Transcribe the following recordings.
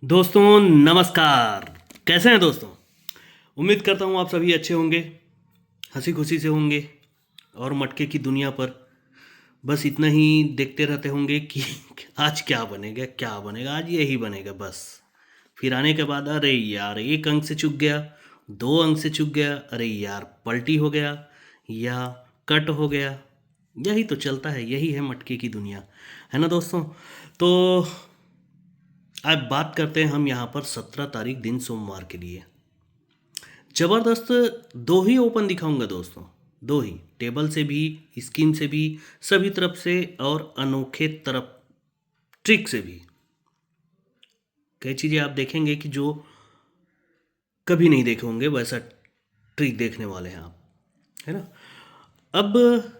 दोस्तों नमस्कार। कैसे हैं दोस्तों? उम्मीद करता हूँ आप सभी अच्छे होंगे, हंसी खुशी से होंगे और मटके की दुनिया पर बस इतना ही देखते रहते होंगे कि आज क्या बनेगा क्या बनेगा, आज यही बनेगा बस। फिर आने के बाद अरे यार एक अंक से चूक गया, दो अंक से चूक गया, अरे यार पलटी हो गया या कट हो गया। यही तो चलता है, यही है मटके की दुनिया, है ना दोस्तों? तो आज बात करते हैं हम यहाँ पर 17 तारीख दिन सोमवार के लिए। जबरदस्त दो ही ओपन दिखाऊंगा दोस्तों, दो ही, टेबल से भी, स्कीम से भी, सभी तरफ से और अनोखे तरफ ट्रिक से भी। कई चीज़ें आप देखेंगे कि जो कभी नहीं देखे होंगे, वैसा ट्रिक देखने वाले हैं आप, है ना? अब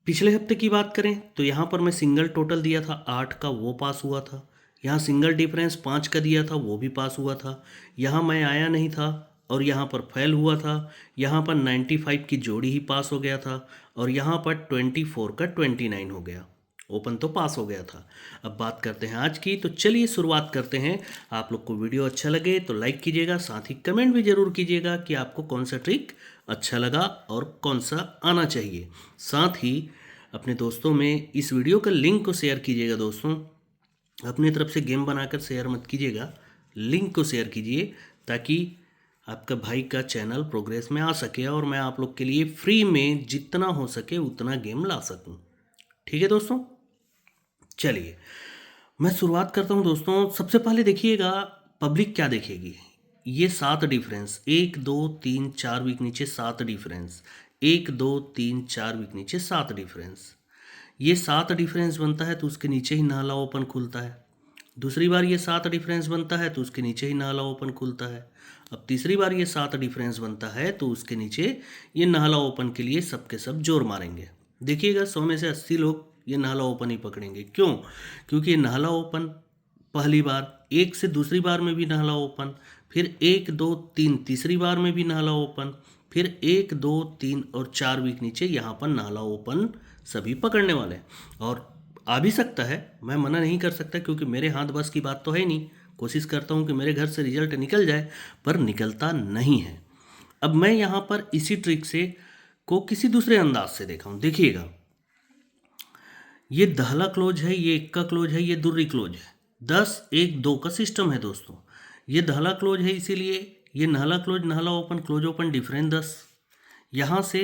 पिछले हफ्ते की बात करें तो यहाँ पर मैं सिंगल टोटल दिया था 8 का, वो पास हुआ था। यहाँ सिंगल डिफरेंस 5 का दिया था, वो भी पास हुआ था। यहाँ मैं आया नहीं था और यहाँ पर फेल हुआ था। यहाँ पर 95 की जोड़ी ही पास हो गया था और यहाँ पर 24 का 29 हो गया। ओपन तो पास हो गया था। अब बात करते हैं आज की, तो चलिए शुरुआत करते हैं। आप लोग को वीडियो अच्छा लगे तो लाइक कीजिएगा, साथ ही कमेंट भी ज़रूर कीजिएगा कि आपको कौन सा ट्रिक अच्छा लगा और कौन सा आना चाहिए। साथ ही अपने दोस्तों में इस वीडियो का लिंक को शेयर कीजिएगा दोस्तों। अपनी तरफ से गेम बनाकर शेयर मत कीजिएगा, लिंक को शेयर कीजिए ताकि आपका भाई का चैनल प्रोग्रेस में आ सके और मैं आप लोग के लिए फ्री में जितना हो सके उतना गेम ला सकूं। ठीक है दोस्तों, चलिए मैं शुरुआत करता हूं दोस्तों। सबसे पहले देखिएगा पब्लिक क्या देखेगी। ये 7 डिफरेंस, 1 2 3 4 वीक नीचे 7 डिफरेंस, 1 2 3 4 वीक नीचे 7 डिफरेंस। ये 7 डिफरेंस बनता है तो उसके नीचे ही नाला ओपन खुलता है। दूसरी बार ये 7 डिफरेंस बनता है तो उसके नीचे ही नाला ओपन खुलता है। अब तीसरी बार ये 7 डिफरेंस बनता है तो उसके नीचे ये नाला ओपन के लिए सब के सब जोर मारेंगे। देखिएगा 100 में से 80 लोग ये नाला ओपन ही पकड़ेंगे। क्यों? क्योंकि ये नाला ओपन पहली बार, एक से दूसरी बार में भी नाला ओपन, फिर 1 2 3 तीसरी बार में भी नाला ओपन, फिर 1 2 3 और 4 वीक नीचे यहाँ पर नाला ओपन सभी पकड़ने वाले हैं। और आ भी सकता है, मैं मना नहीं कर सकता क्योंकि मेरे हाथ बस की बात तो है नहीं। कोशिश करता हूँ कि मेरे घर से रिजल्ट निकल जाए, पर निकलता नहीं है। अब मैं यहाँ पर इसी ट्रिक से को किसी दूसरे अंदाज से देखा हूँ। देखिएगा ये दहला क्लोज है, ये इक्का क्लोज है, ये दुर्री क्लोज है। 10 1 2 का सिस्टम है दोस्तों। ये दहला क्लोज है इसीलिए ये नहला क्लोज, नहला ओपन, क्लोज ओपन, डिफरेंस 10। यहाँ से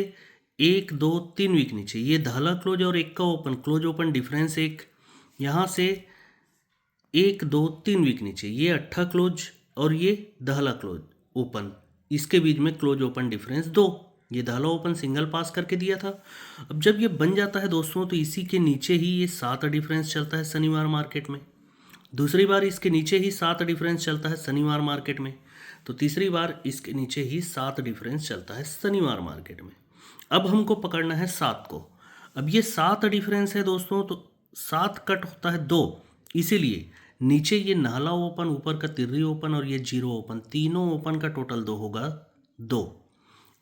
1 2 3 वीक नीचे ये दहला क्लोज और इक्का ओपन, क्लोज ओपन, डिफरेंस 1। यहाँ से 1 2 3 वीक नीचे ये अट्ठा क्लोज और ये दहला क्लोज ओपन, इसके बीच में क्लोज ओपन डिफरेंस 2। ये दहला ओपन सिंगल पास करके दिया था। अब जब ये बन जाता है दोस्तों तो इसी के नीचे ही ये 7 डिफरेंस चलता है शनिवार मार्केट में। दूसरी बार इसके नीचे ही 7 डिफरेंस चलता है शनिवार मार्केट में। तो तीसरी बार इसके नीचे ही 7 डिफरेंस चलता है शनिवार मार्केट में। अब हमको पकड़ना है 7 को। अब ये 7 डिफरेंस है दोस्तों, तो 7 कट होता है 2, इसीलिए नीचे ये नाला ओपन, ऊपर का तिर्री ओपन और ये जीरो ओपन, तीनों ओपन का टोटल 2 होगा 2।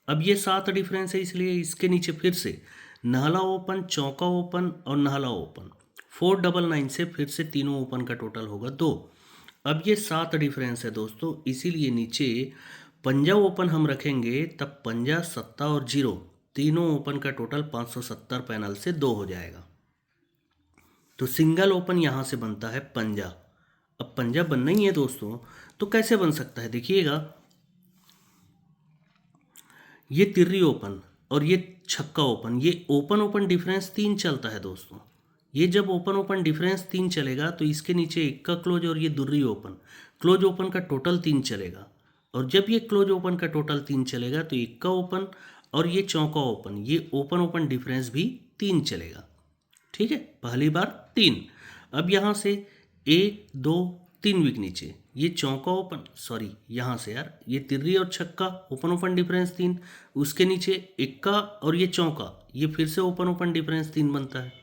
अब ये 7 डिफरेंस है इसलिए इसके नीचे फिर से नाला ओपन, चौका ओपन और नाला ओपन, 499 से फिर से तीनों ओपन का टोटल होगा 2। अब ये 7 डिफरेंस है दोस्तों, इसीलिए नीचे पंजा ओपन हम रखेंगे, तब पंजा, सत्ता और जीरो तीनों ओपन का टोटल 570 पैनल से 2 हो जाएगा। तो सिंगल ओपन यहाँ से बनता है पंजा। अब पंजा बनना ही है दोस्तों, तो कैसे बन सकता है? देखिएगा ये तिर्री ओपन और ये छक्का ओपन, ये ओपन ओपन डिफरेंस 3 चलता है दोस्तों। ये जब ओपन ओपन डिफरेंस 3 चलेगा तो इसके नीचे इक्का क्लोज और ये दुर्री ओपन, क्लोज ओपन का टोटल 3 चलेगा। और जब ये क्लोज ओपन का टोटल 3 चलेगा तो इक्का ओपन और ये चौका ओपन, ये ओपन ओपन डिफरेंस भी 3 चलेगा। ठीक है, पहली बार 3। अब यहाँ से 1 2 3 वीक नीचे ये चौका ओपन, सॉरी यहाँ से यार, ये तिर्री और छक्का ओपन ओपन डिफरेंस 3, उसके नीचे इक्का और ये चौका, ये फिर से ओपन ओपन डिफरेंस 3 बनता है।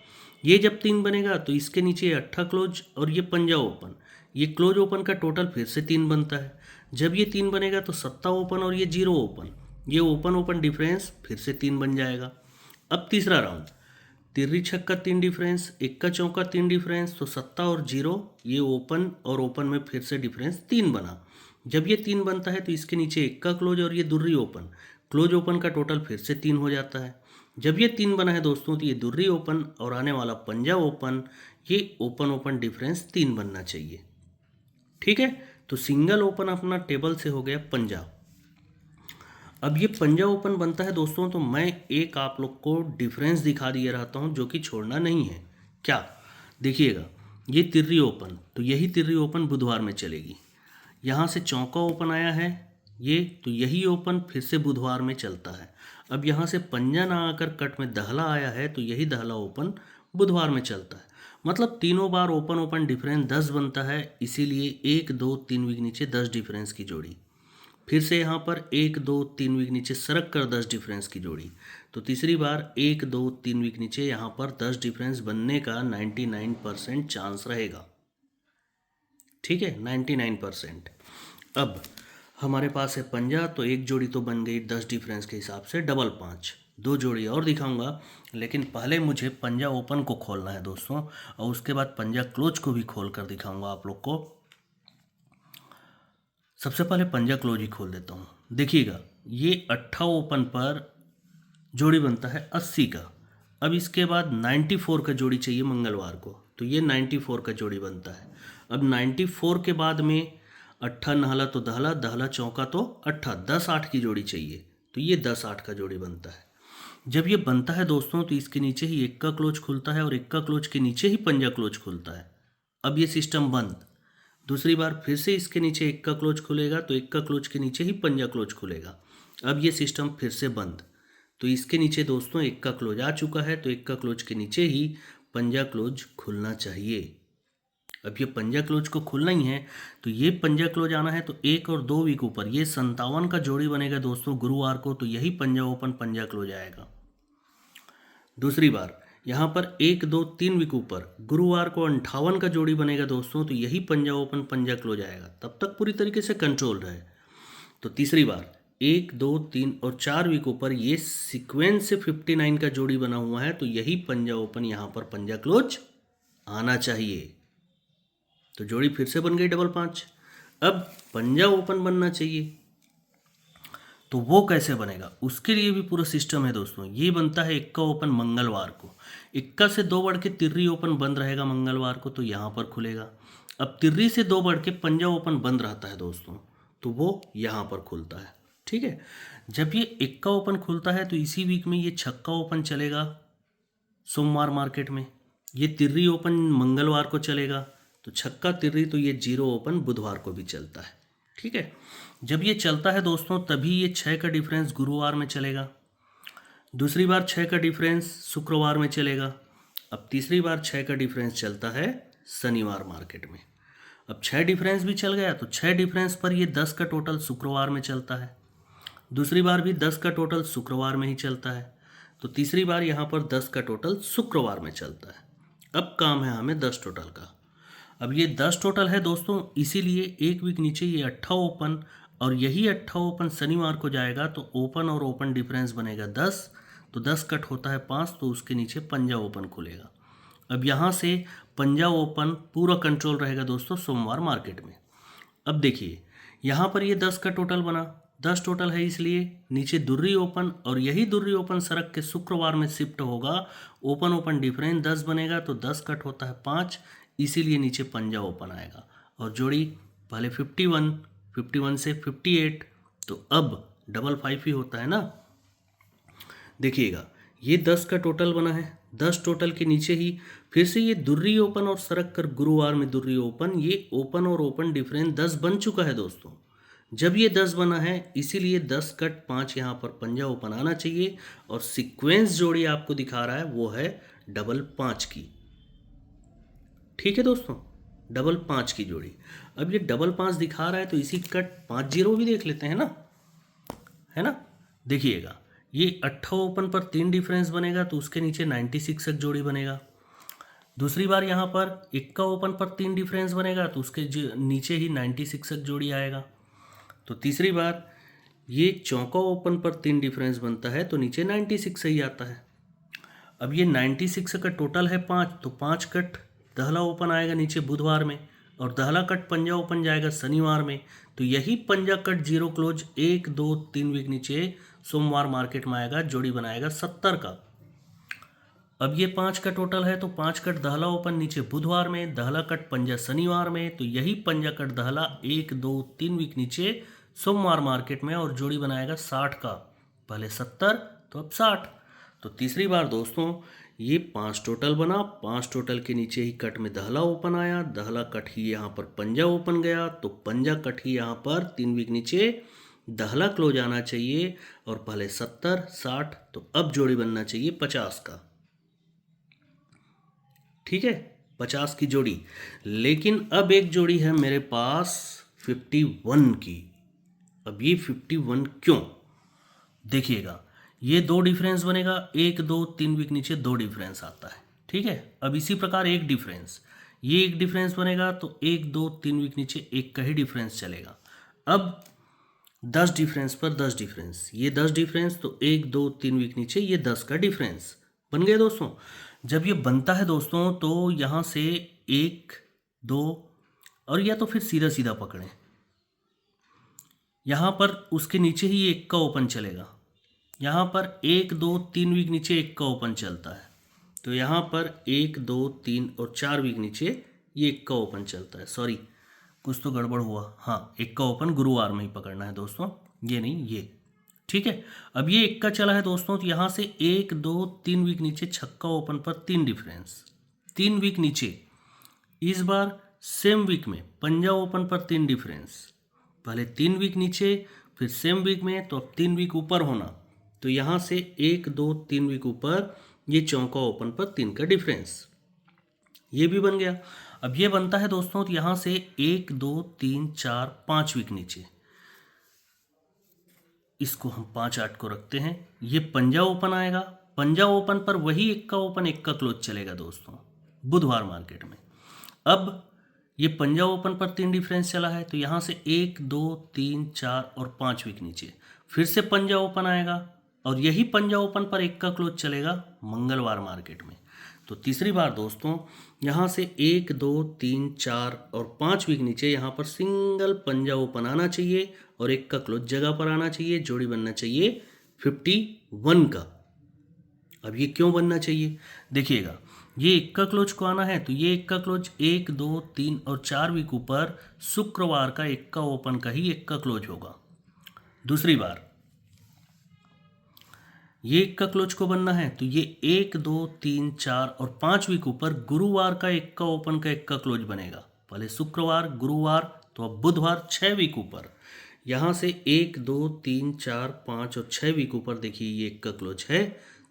ये जब 3 बनेगा तो इसके नीचे अट्ठा क्लोज और ये पंजा ओपन, ये क्लोज ओपन का टोटल फिर से 3 बनता है। जब ये 3 बनेगा तो सत्ता ओपन और ये जीरो ओपन, ये ओपन ओपन डिफरेंस फिर से 3 बन जाएगा। अब तीसरा राउंड, तिर्री छक्का 3 डिफरेंस, इक्का चौका 3 डिफरेंस, तो सत्ता और जीरो ये ओपन और ओपन में फिर से डिफरेंस 3 बना। जब ये 3 बनता है तो इसके नीचे इक्का क्लोज और ये दुर्री ओपन, क्लोज ओपन का टोटल फिर से 3 हो जाता है। जब ये 3 बना है दोस्तों तो ये दुर्री ओपन और आने वाला पंजा ओपन, ये ओपन ओपन डिफरेंस 3 बनना चाहिए। ठीक है, तो सिंगल ओपन अपना टेबल से हो गया पंजा। अब ये पंजा ओपन बनता है दोस्तों, तो मैं एक आप लोग को डिफरेंस दिखा दिया रहता हूँ जो कि छोड़ना नहीं है। क्या, देखिएगा, ये तिर्री ओपन, तो यही तिर्री ओपन बुधवार में चलेगी। यहाँ से चौका ओपन आया है ये, तो यही ओपन फिर से बुधवार में चलता है। अब यहाँ से पंजा ना आकर कट में दहला आया है, तो यही दहला ओपन बुधवार में चलता है। मतलब तीनों बार ओपन ओपन डिफरेंस 10 बनता है, इसीलिए 1 2 3 वीक नीचे 10 डिफरेंस की जोड़ी। फिर से यहाँ पर 1 2 3 वीक नीचे सरक कर 10 डिफरेंस की जोड़ी। तो तीसरी बार 1 2 3 वीक नीचे यहाँ पर 10 डिफरेंस बनने का 99% चांस रहेगा। ठीक है, 99%। अब हमारे पास है पंजा, तो एक जोड़ी तो बन गई 10 डिफरेंस के हिसाब से डबल 5। 2 जोड़ी और दिखाऊंगा, लेकिन पहले मुझे पंजा ओपन को खोलना है दोस्तों, और उसके बाद पंजा क्लोज को भी खोल कर दिखाऊंगा आप लोग को। सबसे पहले पंजा क्लोज ही खोल देता हूँ। देखिएगा, ये 8 ओपन पर जोड़ी बनता है 80 का। अब इसके बाद 94 का जोड़ी चाहिए मंगलवार को, तो ये 94 का जोड़ी बनता है। अब 94 के बाद में 8 नहला तो दहला, दहला चौका तो 8, 10 8 की जोड़ी चाहिए, तो ये 10 8 का जोड़ी बनता है। जब ये बनता है दोस्तों, तो इसके नीचे ही इक्का क्लोज खुलता है और इक्का क्लोज के नीचे ही पंजा क्लोज खुलता है। अब ये सिस्टम बंद। दूसरी बार फिर से इसके नीचे इक्का क्लोज खुलेगा, तो इक्का क्लोज के नीचे ही पंजा क्लोज खुलेगा। अब ये सिस्टम फिर से बंद। तो इसके नीचे दोस्तों इक्का क्लोज आ चुका है, तो इक्का क्लोज के नीचे ही पंजा क्लोज खुलना चाहिए। अब ये पंजा क्लोज को खुलना ही है, तो ये पंजा क्लोज आना है, तो 1 और 2 वीक ऊपर ये 57 का जोड़ी बनेगा दोस्तों गुरुवार को, तो यही पंजा ओपन पंजा क्लोज आएगा। दूसरी बार यहाँ पर 1 2 3 वीक ऊपर गुरुवार को 58 का जोड़ी बनेगा दोस्तों, तो यही पंजा ओपन पंजा क्लोज आएगा। तब तक पूरी तरीके से कंट्रोल रहे। तो तीसरी बार 1 2 3 और 4 वीक ऊपर ये सीक्वेंस से 59 का जोड़ी बना हुआ है, तो यही पंजा ओपन यहाँ पर पंजा क्लोज आना चाहिए। तो जोड़ी फिर से बन गई डबल 5। अब पंजा ओपन बनना चाहिए, तो वो कैसे बनेगा, उसके लिए भी पूरा सिस्टम है दोस्तों। ये बनता है इक्का ओपन मंगलवार को, इक्का से 2 बढ़ के तिर्री ओपन बंद रहेगा मंगलवार को, तो यहाँ पर खुलेगा। अब तिर्री से 2 बढ़ के पंजा ओपन बंद रहता है दोस्तों, तो वो यहाँ पर खुलता है। ठीक है, जब ये इक्का ओपन खुलता है तो इसी वीक में ये छक्का ओपन चलेगा सोमवार मार्केट में, ये तिर्री ओपन मंगलवार को चलेगा, तो छक्का तिर्री तो ये जीरो ओपन बुधवार को भी चलता है। ठीक है, जब ये चलता है दोस्तों तभी ये 6 का डिफरेंस गुरुवार में चलेगा, दूसरी बार 6 का डिफरेंस शुक्रवार में चलेगा, अब तीसरी बार 6 का डिफरेंस चलता है शनिवार मार्केट में। अब 6 डिफरेंस भी चल गया, तो 6 डिफरेंस पर ये 10 का टोटल शुक्रवार में चलता है, दूसरी बार भी 10 का टोटल शुक्रवार में ही चलता है, तो तीसरी बार यहाँ पर 10 का टोटल शुक्रवार में चलता है। अब काम है हमें 10 टोटल का। अब ये 10 टोटल है दोस्तों, इसीलिए एक वीक नीचे ये 8 ओपन और यही 8 ओपन शनिवार को जाएगा, तो ओपन और ओपन डिफरेंस बनेगा 10, तो 10 कट होता है 5, तो उसके नीचे पंजा ओपन खुलेगा। अब यहाँ से पंजा ओपन पूरा कंट्रोल रहेगा दोस्तों सोमवार मार्केट में। अब देखिए यहाँ पर ये 10 का टोटल बना, 10 टोटल है इसलिए नीचे दुर्री ओपन और यही दुर्री ओपन सरक के शुक्रवार में शिफ्ट होगा, ओपन ओपन डिफरेंस 10 बनेगा, तो 10 कट होता है 5, इसीलिए नीचे पंजा ओपन आएगा और जोड़ी पहले 51, 51 से 58, तो अब डबल 5 ही होता है ना। देखिएगा ये 10 का टोटल बना है, 10 टोटल के नीचे ही फिर से ये दुर्री ओपन और सरक कर गुरुवार में दुर्री ओपन, ये ओपन और ओपन डिफरेंस 10 बन चुका है दोस्तों। जब ये 10 बना है इसीलिए 10 कट 5 यहाँ पर पंजा ओपन आना चाहिए, और सीक्वेंस जोड़ी आपको दिखा रहा है वो है डबल 5 की। ठीक है दोस्तों, डबल 5 की जोड़ी। अब ये डबल 5 दिखा रहा है तो इसी कट 5 जीरो भी देख लेते हैं ना, है ना। देखिएगा ये 8 ओपन पर 3 डिफरेंस बनेगा, तो उसके नीचे 96 का जोड़ी बनेगा। दूसरी बार यहाँ पर इक्का ओपन पर 3 डिफरेंस बनेगा, तो उसके नीचे ही 96 का जोड़ी आएगा। तो तीसरी बार ये चौका ओपन पर 3 डिफरेंस बनता है, तो नीचे 96 ही आता है। अब ये 96 का टोटल है 5, तो 5 कट दहला ओपन आएगा नीचे बुधवार में, और दहला कट पंजा ओपन जाएगा शनिवार में। तो यही पंजा कट जीरो क्लोज 1 2 3 वीक नीचे सोमवार मार्केट में आएगा, जोड़ी बनाएगा 70 का। अब ये 5 का टोटल है, तो 5 कट दहला ओपन नीचे बुधवार में, दहला कट पंजा शनिवार में, तो यही पंजा कट दहला 1 2 3 वीक नीचे सोमवार मार्केट में, और जोड़ी बनाएगा 60 का। पहले 70 तो अब 60। तो तीसरी बार दोस्तों ये 5 टोटल बना, 5 टोटल के नीचे ही कट में दहला ओपन आया, दहला कट ही यहाँ पर पंजा ओपन गया, तो पंजा कट ही यहाँ पर 3 वीक नीचे दहला क्लोज आना चाहिए, और पहले 70 60, तो अब जोड़ी बनना चाहिए 50 का। ठीक है, 50 की जोड़ी। लेकिन अब एक जोड़ी है मेरे पास 51 की। अब ये 51 क्यों, देखिएगा ये दो डिफरेंस बनेगा, 1 2 3 वीक नीचे दो डिफरेंस आता है। ठीक है, अब इसी प्रकार एक डिफरेंस, ये एक डिफरेंस बनेगा, तो 1 2 3 वीक नीचे एक का ही डिफरेंस चलेगा। अब 10 डिफरेंस पर 10 डिफरेंस, ये 10 डिफरेंस, तो 1 2 3 वीक नीचे ये 10 का डिफरेंस बन गया दोस्तों। जब ये बनता है दोस्तों, तो यहाँ से 1 2, और या तो फिर सीधा सीधा पकड़ें, यहाँ पर उसके नीचे ही एक का ओपन चलेगा, यहाँ पर 1 2 3 वीक नीचे एक का ओपन चलता है, तो यहाँ पर 1 2 3 और 4 वीक नीचे ये एक का ओपन चलता है। सॉरी, कुछ तो गड़बड़ हुआ, हाँ एक का ओपन गुरुवार में ही पकड़ना है दोस्तों, ये नहीं ये। ठीक है, अब ये एक का चला है दोस्तों, तो यहाँ से 1 2 3 वीक नीचे छक्का ओपन पर 3 डिफरेंस, 3 वीक नीचे। इस बार सेम वीक में पंजा ओपन पर 3 डिफरेंस, पहले 3 वीक नीचे, फिर सेम वीक में, तो अब 3 वीक ऊपर होना, तो यहाँ से 1 2 3 वीक ऊपर ये चौका ओपन पर 3 का डिफरेंस, ये भी बन गया। अब ये बनता है दोस्तों, तो यहाँ से 1 2 3 4 5 वीक नीचे, इसको हम 5 8 को रखते हैं, ये पंजा ओपन आएगा, पंजा ओपन पर वही एक का ओपन एक का क्लोज चलेगा दोस्तों बुधवार मार्केट में। अब ये पंजा ओपन पर 3 डिफरेंस चला है, तो यहाँ से 1 2 3 4 और 5 वीक नीचे फिर से पंजा ओपन आएगा, और यही पंजा ओपन पर एक का क्लोज चलेगा मंगलवार मार्केट में। तो तीसरी बार दोस्तों यहाँ से 1 2 3 4 और 5 वीक नीचे यहाँ पर सिंगल पंजा ओपन आना चाहिए, और एक का क्लोज जगह पर आना चाहिए, जोड़ी बनना चाहिए 51 का। अब ये क्यों बनना चाहिए, देखिएगा ये एक का क्लोज को आना है, तो ये एक का क्लोज 1 2 3 और 4 वीक ऊपर शुक्रवार का एक का ओपन का ही एक का क्लोज होगा। दूसरी बार ये एक का क्लोज को बनना है, तो ये 1 2 3 4 और 5 वीक ऊपर गुरुवार का एक का ओपन का एक का क्लोज बनेगा, पहले शुक्रवार गुरुवार, तो अब बुधवार 6 वीक ऊपर, यहाँ से 1 2 3 4 5 और 6 वीक ऊपर देखिए ये एक का क्लोज है,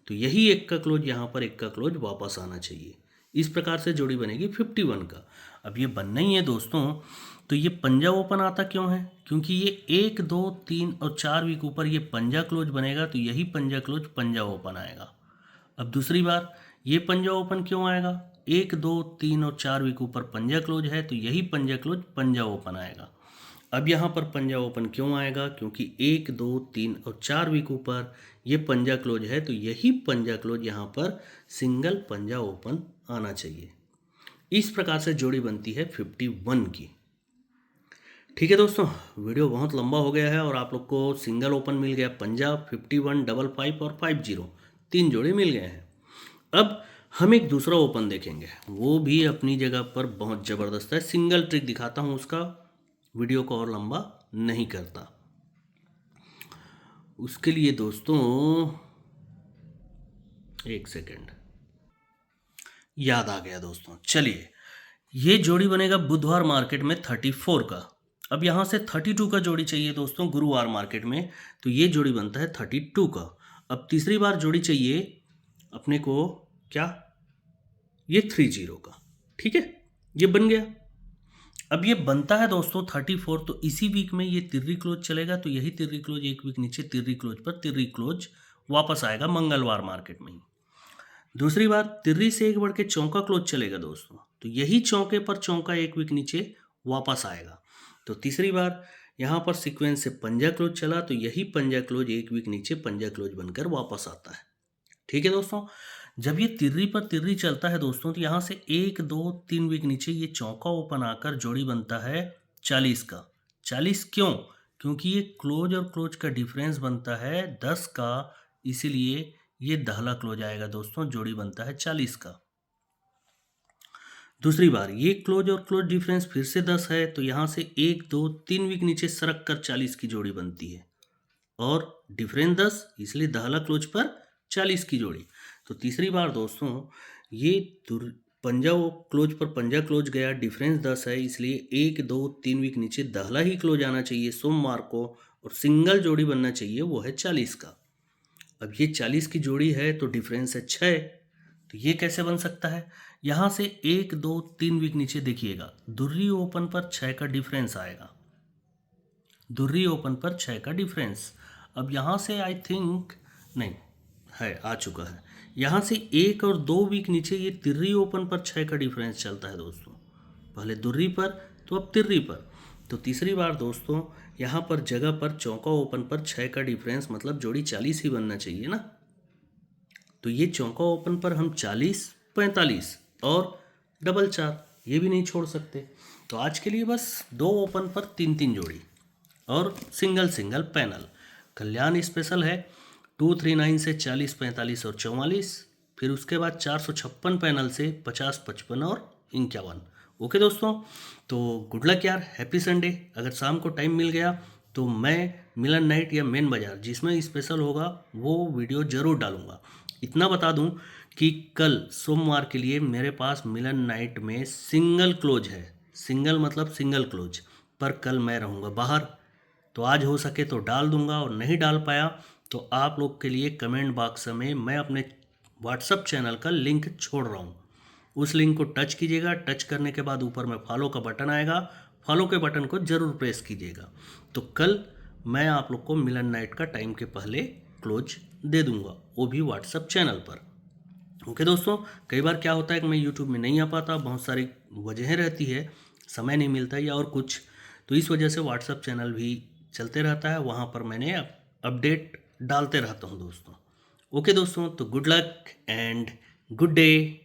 तो यही एक का क्लोज यहाँ पर एक का क्लोज वापस आना चाहिए। इस प्रकार से जोड़ी बनेगी 51 का। अब ये बनना ही है दोस्तों, तो ये पंजा ओपन आता क्यों है, क्योंकि ये 1 2 3 और 4 वीक ऊपर ये पंजा क्लोज बनेगा, तो यही पंजा क्लोज पंजा ओपन आएगा। अब दूसरी बार ये पंजा ओपन क्यों आएगा, 1 2 3 और 4 वीक ऊपर पंजा क्लोज है, तो यही पंजा क्लोज पंजा ओपन आएगा। अब यहाँ पर पंजा ओपन क्यों आएगा, क्योंकि 1 2 3 और 4 वीक ऊपर ये पंजा क्लोज है, तो यही पंजा क्लोज यहाँ पर सिंगल पंजा ओपन आना चाहिए। इस प्रकार से जोड़ी बनती है 51 की। ठीक है दोस्तों, वीडियो बहुत लंबा हो गया है, और आप लोग को सिंगल ओपन मिल गया पंजा 51 55 और 50, 3 जोड़े मिल गए हैं। अब हम एक दूसरा ओपन देखेंगे, वो भी अपनी जगह पर बहुत ज़बरदस्त है। सिंगल ट्रिक दिखाता हूँ उसका, वीडियो को और लंबा नहीं करता। उसके लिए दोस्तों एक सेकेंड, याद आ गया दोस्तों। चलिए, ये जोड़ी बनेगा बुधवार मार्केट में 34 का। अब यहाँ से 32 का जोड़ी चाहिए दोस्तों गुरुवार मार्केट में, तो ये जोड़ी बनता है 32 का। अब तीसरी बार जोड़ी चाहिए अपने को क्या, ये 30 का। ठीक है, ये बन गया। अब ये बनता है दोस्तों 34, तो इसी वीक में ये तिर्री क्लोज चलेगा, तो यही तिर्री क्लोज एक वीक नीचे तिर्री क्लोज पर तिर्री क्लोज वापस आएगा मंगलवार मार्केट में ही। दूसरी बार तिर्री से एक बढ़ के चौका क्लोज चलेगा दोस्तों, तो यही चौके पर चौका एक वीक नीचे वापस आएगा। तो तीसरी बार यहाँ पर सीक्वेंस से पंजा क्लोज चला, तो यही पंजा क्लोज एक वीक नीचे पंजा क्लोज बनकर वापस आता है। ठीक है दोस्तों, जब ये तिर्री पर तिर्री चलता है दोस्तों, तो यहाँ से 1 2 3 वीक नीचे ये चौका ओपन आकर जोड़ी बनता है 40 का। 40 क्यों? क्योंकि ये क्लोज और क्लोज का डिफरेंस बनता है 10 का, इसीलिए ये दहला क्लोज आएगा दोस्तों, जोड़ी बनता है 40 का। दूसरी बार ये क्लोज और क्लोज डिफरेंस फिर से 10 है, तो यहाँ से 1 2 3 वीक नीचे सरक कर 40 की जोड़ी बनती है और डिफरेंस 10, इसलिए दहला क्लोज पर 40 की जोड़ी। तो तीसरी बार दोस्तों ये पंजा क्लोज पर पंजा क्लोज गया, डिफरेंस 10 है, इसलिए 1 2 3 वीक नीचे दहला ही क्लोज आना चाहिए सोमवार को, और सिंगल जोड़ी बनना चाहिए, वो है 40 का। अब ये 40 की जोड़ी है तो डिफरेंस है 6, तो ये कैसे बन सकता है? यहाँ से 1 2 3 वीक नीचे देखिएगा, दुर्री ओपन पर 6 का डिफरेंस आएगा, दुर्री ओपन पर 6 का डिफरेंस। अब यहाँ से आई थिंक नहीं है, आ चुका है। यहाँ से 1 और 2 वीक नीचे ये तिर्री ओपन पर 6 का डिफरेंस चलता है दोस्तों, पहले दुर्री पर तो अब तिर्री पर। तो तीसरी बार दोस्तों यहाँ पर जगह पर चौका ओपन पर 6 का डिफरेंस, मतलब जोड़ी 40 ही बनना चाहिए ना। तो ये चौका ओपन पर हम 40 45 और डबल 4 ये भी नहीं छोड़ सकते। तो आज के लिए बस 2 ओपन पर 3 3 जोड़ी और सिंगल सिंगल पैनल। कल्याण स्पेशल है 239 से 40 45 और 44, फिर उसके बाद 456 पैनल से 50 55 और 51। ओके दोस्तों, तो गुड लक यार, हैप्पी संडे। अगर शाम को टाइम मिल गया तो मैं मिलन नाइट या मेन बाजार जिसमें स्पेशल होगा वो वीडियो ज़रूर डालूंगा। इतना बता दूं कि कल सोमवार के लिए मेरे पास मिलन नाइट में सिंगल क्लोज है, सिंगल मतलब सिंगल क्लोज, पर कल मैं रहूँगा बाहर, तो आज हो सके तो डाल दूंगा, और नहीं डाल पाया तो आप लोग के लिए कमेंट बॉक्स में मैं अपने व्हाट्सअप चैनल का लिंक छोड़ रहा हूँ, उस लिंक को टच कीजिएगा। टच करने के बाद ऊपर में फॉलो का बटन आएगा, फॉलो के बटन को ज़रूर प्रेस कीजिएगा। तो कल मैं आप लोग को मिलन नाइट का टाइम के पहले क्लोज दे दूंगा, वो भी व्हाट्सअप चैनल पर। ओके दोस्तों, कई बार क्या होता है कि मैं यूट्यूब में नहीं आ पाता, बहुत सारी वजहें रहती है, समय नहीं मिलता या और कुछ, तो इस वजह से व्हाट्सअप चैनल भी चलते रहता है, वहाँ पर मैंने अपडेट डालते रहता हूँ दोस्तों। ओके दोस्तों, तो good luck and good day.